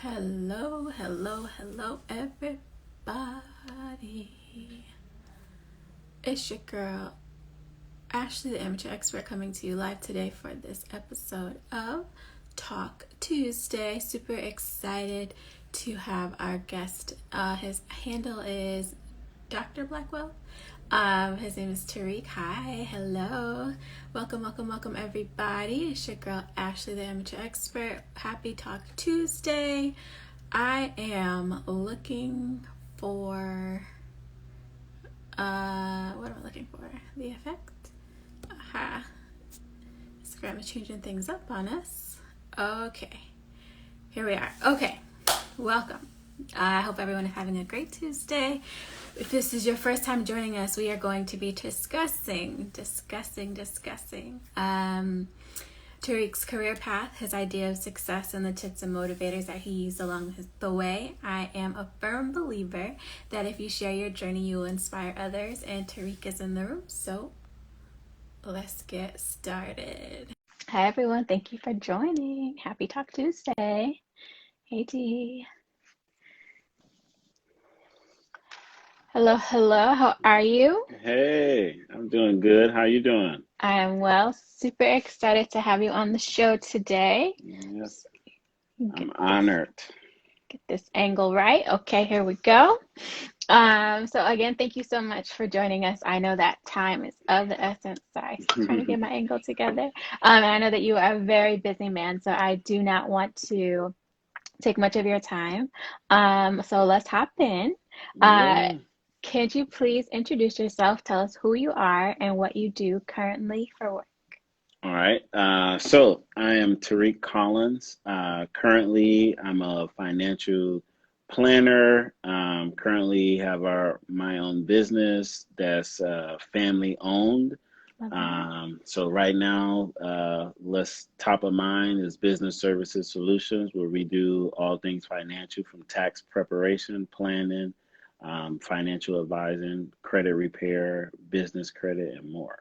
Hello, hello, hello, everybody. It's your girl, Ashley, the amateur expert, coming to you live today for this episode of Talk Tuesday. Super excited to have our guest. His handle is Dr. Blackwell. His name is Tariq. Hi, hello. Welcome, welcome, welcome, everybody. It's your girl, Ashley, the amateur expert. Happy Talk Tuesday. I am looking for, what am I looking for? The effect? Aha. Instagram is changing things up on us. Okay. Here we are. Okay. Welcome. I hope everyone is having a great Tuesday. If this is your first time joining us, we are going to be discussing Tariq's career path, his idea of success, and the tips and motivators that he used along the way. I am a firm believer that if you share your journey, you will inspire others, and Tariq is in the room, so let's get started. Hi, everyone. Thank you for joining. Happy Talk Tuesday. Hey, T. Hello, hello. How are you? Hey, I'm doing good. How you doing? I am well. Super excited to have you on the show today. Yes, Get I'm honored. this angle right. Okay, here we go. So again, thank you so much for joining us. I know that time is of the essence. Sorry, still trying to get my angle together. And I know that you are a very busy man, so I do not want to take much of your time. So let's hop in. Uh, Yeah. could you please introduce yourself? Tell us who you are and what you do currently for work. All right. So I am Tariq Collins. Currently, I'm a financial planner. Currently have my own business that's family owned. Love that. So right now, let's top of mind is Business Services Solutions, where we do all things financial from tax preparation, planning, financial advising, credit repair, business credit, and more.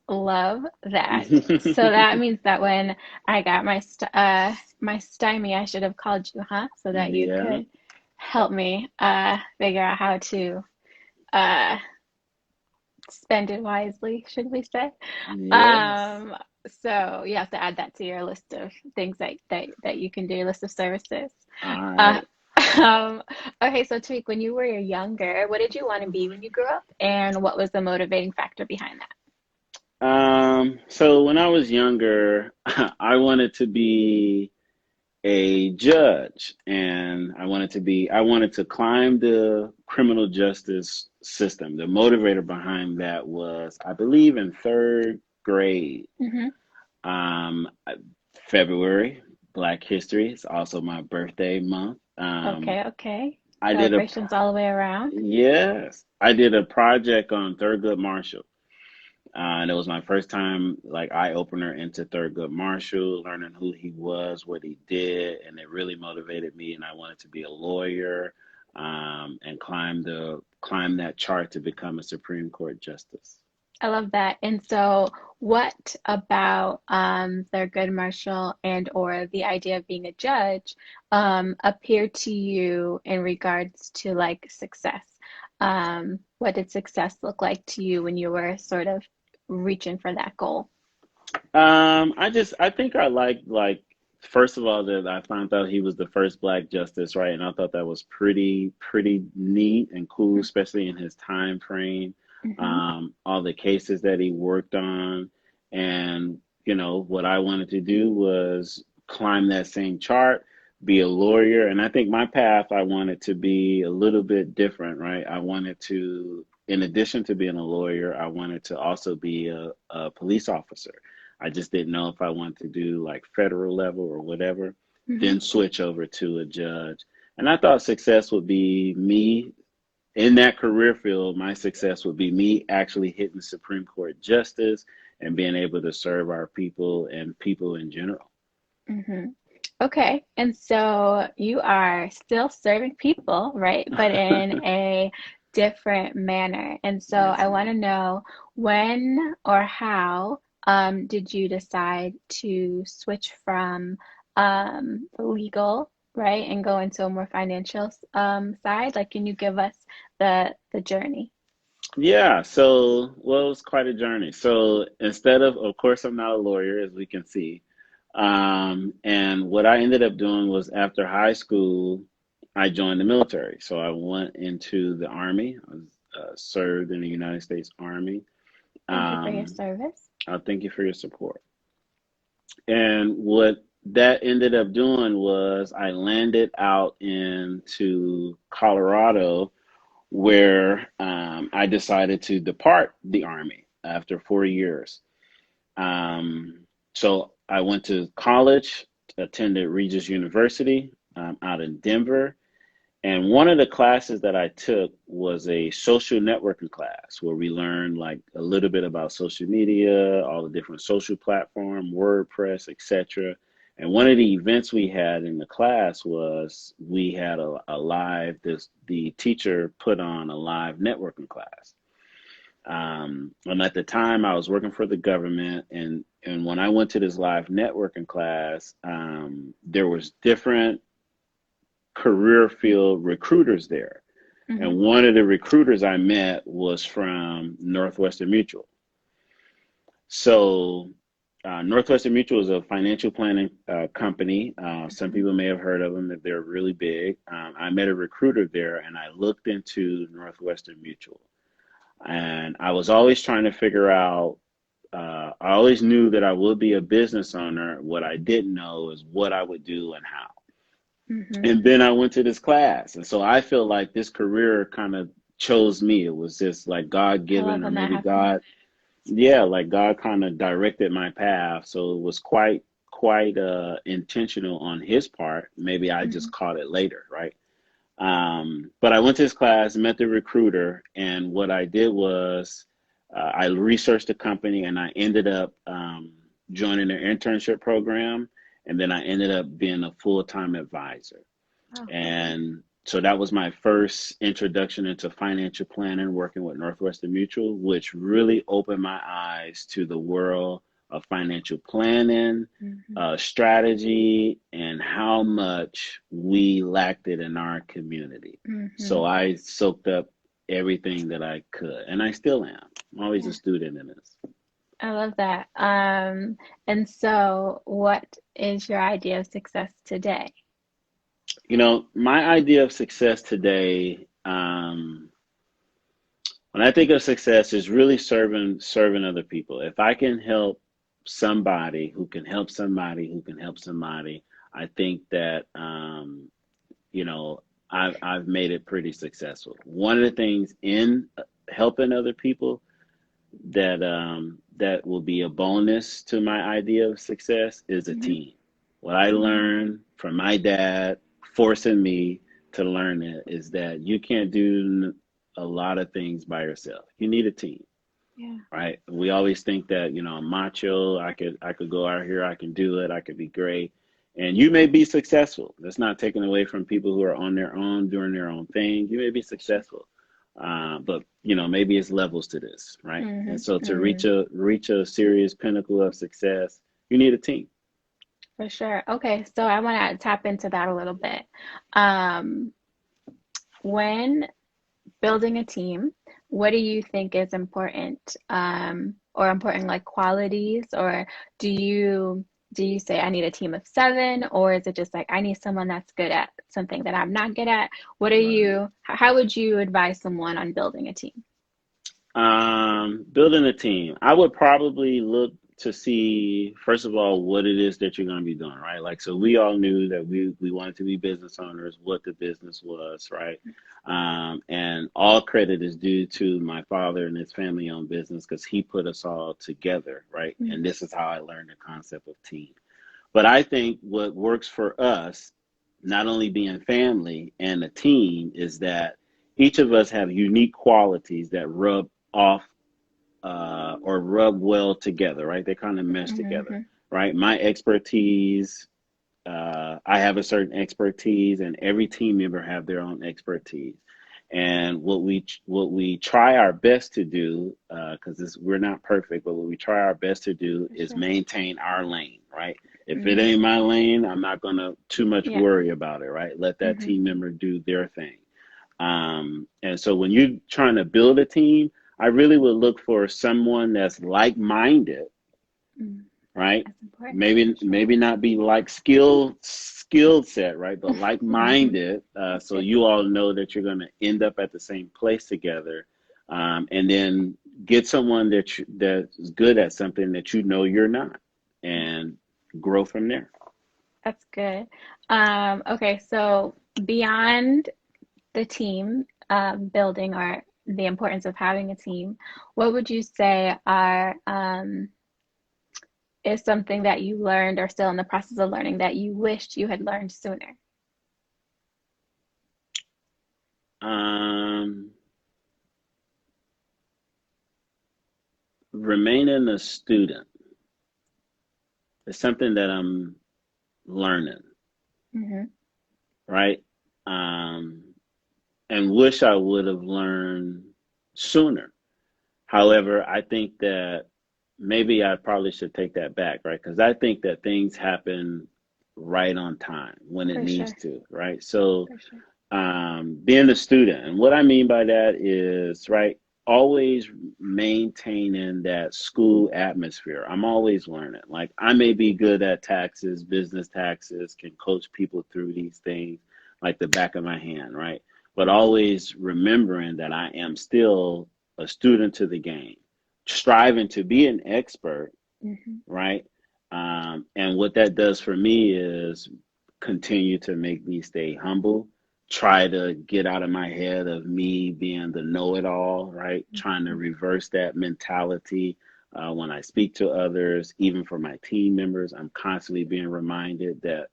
Love that. So that means that when I got my stymie, I should have called you, huh? So that you Yeah, could help me figure out how to uh spend it wisely, should we say? yes. Um, so you have to add that to your list of things that you can do, your list of services. All Uh, right. um, okay, so Tariq, when you were younger, what did you want to be when you grew up, and what was the motivating factor behind that? So when I was younger, I wanted to be a judge, and I wanted to climb the criminal justice system. The motivator behind that was, I believe, in third grade. Hmm. Um, February, Black History. It's also my birthday month. Okay, okay. I did a Celebrations all the way around. yes, I did a project on Thurgood Marshall. And it was my first time, like, eye opener into Thurgood Marshall, learning who he was, what he did, and it really motivated me. And I wanted to be a lawyer, and climb that chart to become a Supreme Court justice. I love that. And so, what about Thurgood Marshall and or the idea of being a judge appeared to you in regards to like success? What did success look like to you when you were sort of reaching for that goal? I think I like first of all that I found out he was the first black justice, right? And I thought that was pretty neat and cool, especially in his time frame. Mm-hmm. All the cases that he worked on, and what I wanted to do was climb that same chart, be a lawyer, and I think my path I wanted to be a little bit different, right? I wanted to, in addition to being a lawyer, I wanted to also be a police officer. I just didn't know if I wanted to do like federal level or whatever, Mm-hmm. then switch over to a judge. And I thought success would be me in that career field. My success would be me actually hitting Supreme Court justice and being able to serve our people and people in general. Mm-hmm. Okay, and so you are still serving people, right? But in a different manner. And so Yes, I want ma'am. to know when or how did you decide to switch from legal, right, and go into a more financial side? Like, can you give us the journey? Yeah, so well, it was quite a journey. So instead of course, I'm not a lawyer, as we can see. And what I ended up doing was after high school, I joined the military. So I went into the Army. I was served in the United States Army. Thank you for your Um, service. I thank you for your support. And what that ended up doing was I landed out into Colorado where I decided to depart the Army after 4 years. So I went to college, attended Regis University out in Denver. And one of the classes that I took was a social networking class where we learned like a little bit about social media, all the different social platform, WordPress, etc. And one of the events we had in the class was we had a live, the teacher put on a live networking class. And at the time, I was working for the government, and when I went to this live networking class, there was different career field recruiters there. Hmm. And one of the recruiters I met was from Northwestern Mutual. So, Northwestern Mutual is a financial planning company. Some Hmm. people may have heard of them if they're really big. I met a recruiter there and I looked into Northwestern Mutual. And I was always trying to figure out, I always knew that I would be a business owner. What I didn't know is what I would do and how. Hmm. And then I went to this class. And so I feel like this career kind of chose me. It was just like God I love given, or when that maybe happens. God, yeah, like God kind of directed my path. So it was quite intentional on his part. Maybe I Hmm. just caught it later, right? But I went to this class, met the recruiter, and what I did was I researched the company and I ended up joining their internship program. And then I ended up being a full-time advisor. Wow. Okay. And so that was my first introduction into financial planning, working with Northwestern Mutual, which really opened my eyes to the world of financial planning, Hmm. strategy, and how much we lacked it in our community. Hmm. So I soaked up everything that I could, and I still am. I'm always a Yeah, student in this. I love that. And so what is your idea of success today? My idea of success today, when I think of success, is really serving other people. If I can help somebody who can help somebody who can help somebody, I think that you know I've made it pretty successful. One of the things in helping other people that will be a bonus to my idea of success is a Hmm. team. What I Hmm. learned from my dad forcing me to learn it is that you can't do a lot of things by yourself. You need a team, Yeah, right? We always think that, I'm macho, I could go out here, I can do it, I could be great. And you may be successful. That's not taken away from people who are on their own, doing their own thing. You may be for sure. successful. But maybe it's levels to this, right? Hmm. And so to reach Hmm. a serious pinnacle of success, you need a team. For sure. Okay, so I want to tap into that a little bit. Um, when building a team, what do you think is important, or important like qualities, or do you do you say I need a team of seven, or is it just like I need someone that's good at something that I'm not good at? What are Right. you, how would you advise someone on building a team? Building a team, I would probably look to see, first of all, what it is that you're going to be doing, right? Like, so we all knew that we wanted to be business owners, what the business was, right? And all credit is due to my father and his family owned business because he put us all together, right? And this is how I learned the concept of team. But I think what works for us, not only being family and a team, is that each of us have unique qualities that rub off or rub well together, right? They kind of mesh together, Mm-hmm. right? My expertise, I have a certain expertise, and every team member have their own expertise. And what we try our best to do, because we're not perfect, but what we try our best to do For is sure. maintain our lane, right? If it Mm-hmm. ain't my lane, I'm not gonna too much Yeah. worry about it, right? Let that Mm-hmm. team member do their thing. And so when you're trying to build a team, I really would look for someone that's like-minded, Mm-hmm. right? That's important for sure. Maybe not be like skilled set, right? But Mm-hmm. like-minded, That's so good. you all know that you're going to end up at the same place together, and then get someone that's good at something that you know you're not, and grow from there. That's good. Okay, so beyond the team building or the importance of having a team, what would you say are is something that you learned or still in the process of learning that you wished you had learned sooner? Um, Remaining a student is something that I'm learning, Mm-hmm. right? Um, and wish I would have learned sooner. However, I think that maybe I probably should take that back, right? Because I think that things happen right on time when it For needs sure. to, right? So, For sure. being a student, and what I mean by that is, right, always maintaining that school atmosphere. I'm always learning. Like, I may be good at taxes, business taxes, can coach people through these things like the back of my hand, right? But Mm-hmm. always remembering that I am still a student to the game, striving to be an expert, Mm-hmm. right? And what that does for me is continue to make me stay humble, try to get out of my head of me being the know it all, right? Trying to Mm-hmm. reverse that mentality when I speak to others, even for my team members. I'm constantly being reminded that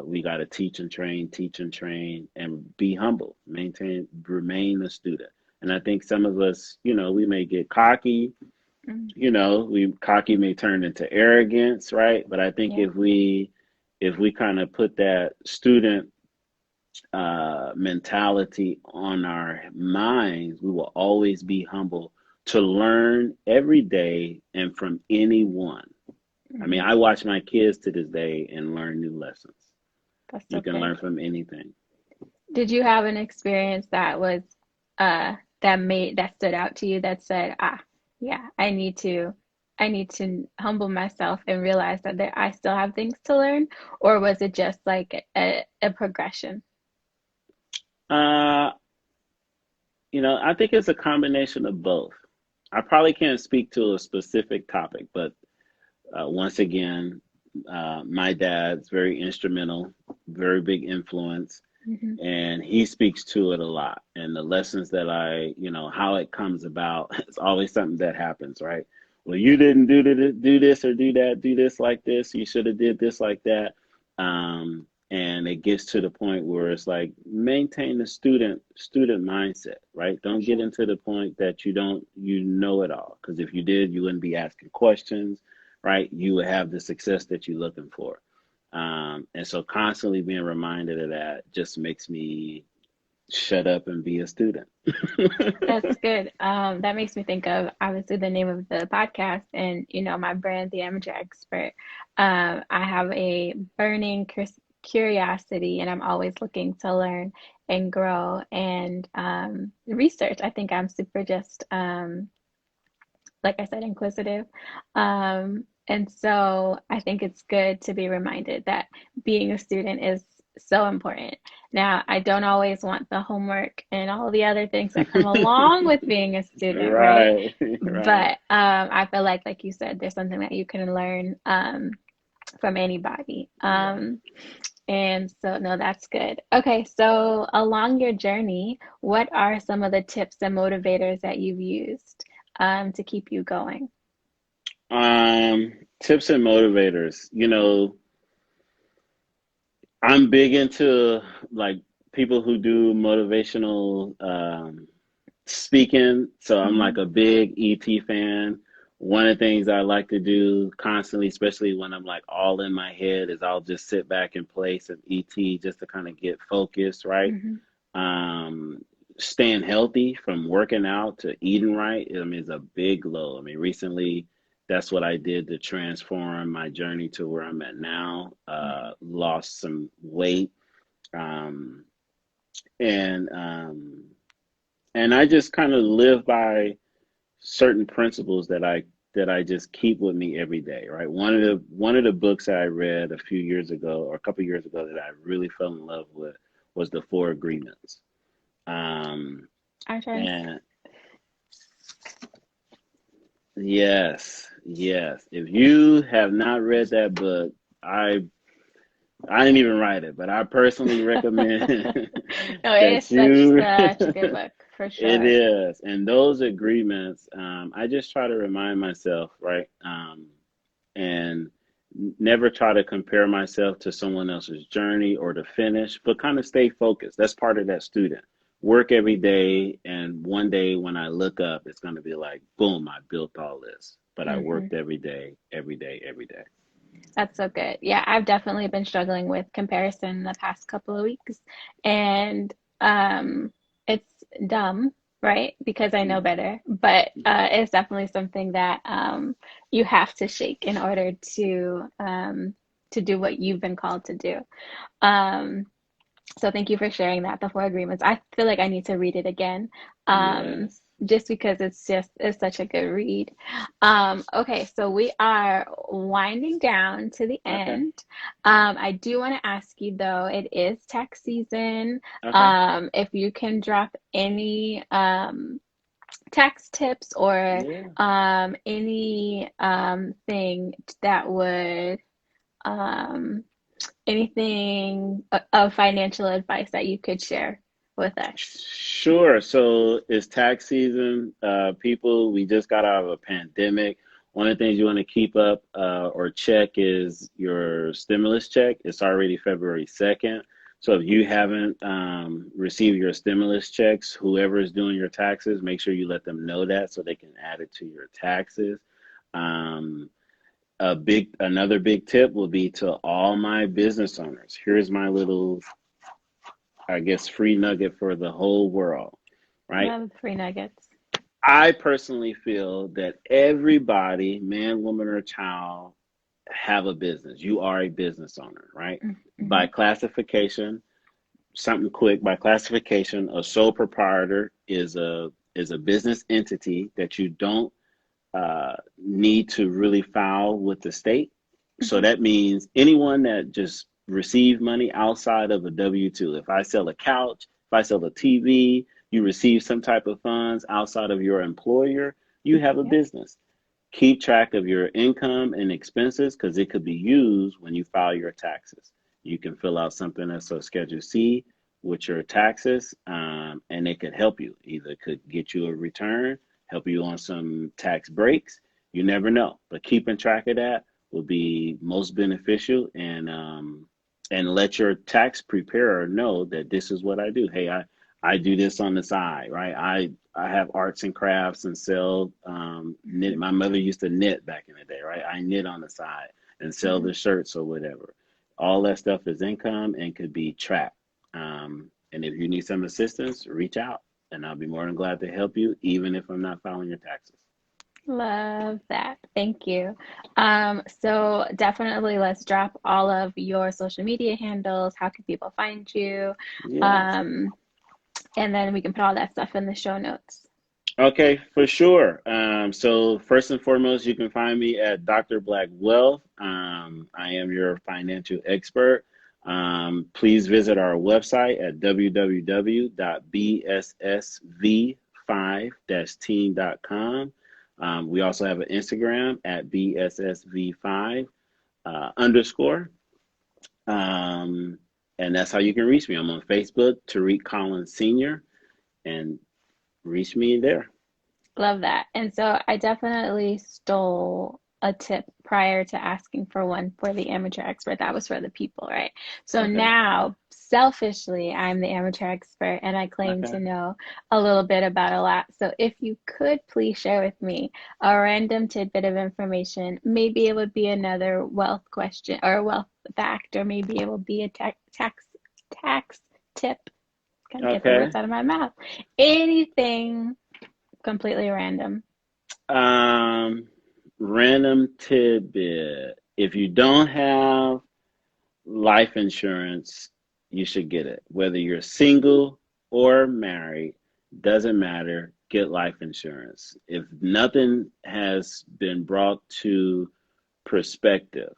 we got to teach and train, and be humble, remain a student. And I think some of us, we may get cocky, Mm-hmm. we cocky may turn into arrogance, right? But I think Yeah. if we kind of put that student mentality on our minds, we will always be humble to learn every day and from anyone. I mean, Mm-hmm. I watch my kids to this day and learn new lessons. That's You so can good. learn from anything. Did you have an experience that was that stood out to you that said, ah, yeah, I need to humble myself and realize that I still have things to learn, or was it just like a progression? Uh, I think it's a combination of both. I probably can't speak to a specific topic, but once again, my dad's very instrumental, very big influence, Hmm. and he speaks to it a lot. And the lessons that how it comes about, it's always something that happens, right? Well, you didn't do this or do this like this. You should have did this like that. And it gets to the point where it's like maintain the student mindset, right? For Don't get sure. into the point that you know it all. Because if you did, you wouldn't be asking questions, right? You would have the success that you're looking for. And so constantly being reminded of that just makes me shut up and be a student. That's good. That makes me think of obviously the name of the podcast and my brand, the Amateur Expert. I have a burning curiosity, and I'm always looking to learn and grow and research. I think I'm super just like I said, inquisitive. And so I think it's good to be reminded that being a student is so important. Now, I don't always want the homework and all the other things that come along with being a student, right? Right, right. But I feel like you said, there's something that you can learn from anybody. Right. And so, no, that's good. Okay, so along your journey, what are some of the tips and motivators that you've used to keep you going? Tips and motivators. I'm big into like people who do motivational speaking. So I'm Hmm. like a big ET fan. One of the things I like to do constantly, especially when I'm like all in my head, is I'll just sit back and play some ET just to kind of get focused, right? Hmm. Um, Staying healthy from working out to eating right, I mean, is a big low. I mean, recently that's what I did to transform my journey to where I'm at now. Lost some weight, um, and I just kind of live by certain principles that I just keep with me every day, right? One of the books that I read a few years ago or a couple years ago that I really fell in love with was the Four Agreements. Um, Our turn. and yes, yes. If you have not read that book, I I didn't even write it, but I personally recommend No, it is that you. such a good book for It sure. is, and those agreements, I just try to remind myself, right, and never try to compare myself to someone else's journey or to finish, but kind of stay focused. That's part of that student. Work every day, and one day when I look up, it's going to be like, boom, I built all this. But I Hmm. worked every day, every day, every day. That's so good. Yeah, I've definitely been struggling with comparison the past couple of weeks, and um, it's dumb, right? Because I know better, but it's definitely something that you have to shake in order to do what you've been called to do. Um, So thank you for sharing that, the Four Agreements. I feel like I need to read it again, Yes. just because it's such a good read. Okay, so we are winding down to the Okay. end. I do want to ask you though, it is tax season. Okay. If you can drop any tax tips or Yeah. any thing that would um anything of financial advice that you could share with us? Sure. So it's tax season. People, we just got out of a pandemic. One of the things you want to keep up or check is your stimulus check. It's already February 2nd. So if you haven't received your stimulus checks, whoever is doing your taxes, make sure you let them know that so they can add it to your taxes. Um, another big tip will be to all my business owners. Here's my little, I guess, free nugget for the whole world, right? Love the free nuggets. I personally feel that everybody, man, woman, or child, have a business. You are a business owner, right? Mm-hmm. By classification, something quick, by classification, a sole proprietor is a business entity that you don't need to really file with the state. So Mm-hmm. that means anyone that just receive money outside of a W 2, if I sell a couch, if I sell a TV, you receive some type of funds outside of your employer, you have a Yep. business. Keep track of your income and expenses because it could be used when you file your taxes. You can fill out something that's a Schedule C with your taxes, and it could help you. Either it could get you a return, help you on some tax breaks. You never know, but keeping track of that will be most beneficial, and let your tax preparer know that this is what I do. Hey, I do this on the side, right? I have arts and crafts and sell knit. Mm-hmm. My mother used to knit back in the day, right? I knit on the side and sell Mm-hmm. the shirts or whatever. All that stuff is income and could be tracked. And if you need some assistance, reach out, and I'll be more than glad to help you, even if I'm not filing your taxes. Love that. Thank you. So definitely let's drop all of your social media handles. How can people find you? Yeah. Um, and then we can put all that stuff in the show notes. Okay, for sure. So first and foremost, you can find me at Dr. Black Wealth. I am your financial expert. Please visit our website at www.bssv5-team.com. We also have an Instagram at bssv5 underscore. Um, and that's how you can reach me. I'm on Facebook, Tariq Collins Sr., and reach me there. Love that. And so I definitely stole a tip prior to asking for one for the amateur expert. That was for the people, right? So Okay. now, selfishly, I'm the amateur expert and I claim to Okay. know a little bit about a lot. So if you could please share with me a random tidbit of information, maybe it would be another wealth question or a wealth fact, or maybe it will be a tax tip. Gotta get the Okay. words out of my mouth. Anything completely random. Um, Random tidbit. If you don't have life insurance, you should get it. Whether you're single or married, doesn't matter. Get life insurance. If nothing has been brought to perspective,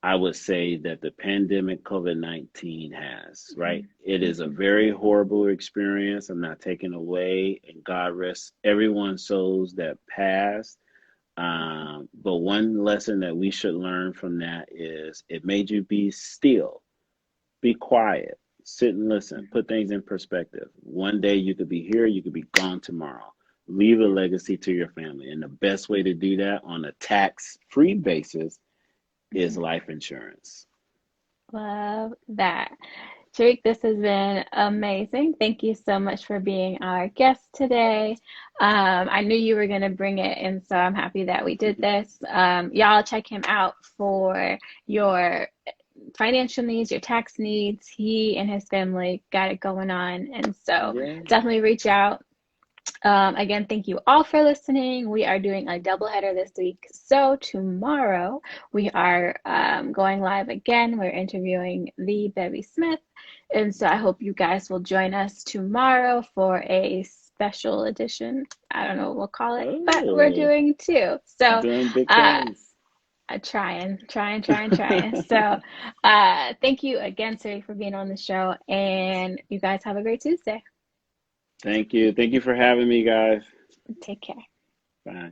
I would say that the pandemic COVID-19 has, right? It is a Mm-hmm. very horrible experience. I'm not taking away, and God rest everyone's souls that passed. But one lesson that we should learn from that is it made you be still, be quiet, sit and listen, put things in perspective. One day you could be here, you could be gone tomorrow. Leave a legacy to your family. And the best way to do that on a tax free basis is life insurance. Love that. Tariq, this has been amazing. Thank you so much for being our guest today. I knew you were going to bring it, and so I'm happy that we did this. Y'all check him out for your financial needs, your tax needs. He and his family got it going on, and so Yeah. definitely reach out. Again, thank you all for listening. We are doing a double header this week. So tomorrow we are going live again. We're interviewing the Bevy Smith. And so I hope you guys will join us tomorrow for a special edition. I don't know what we'll call it, but we're Oh, doing two. So doing big uh, things. trying. So thank you again, Siri, for being on the show. And you guys have a great Tuesday. Thank you. Thank you for having me, guys. Take care. Bye.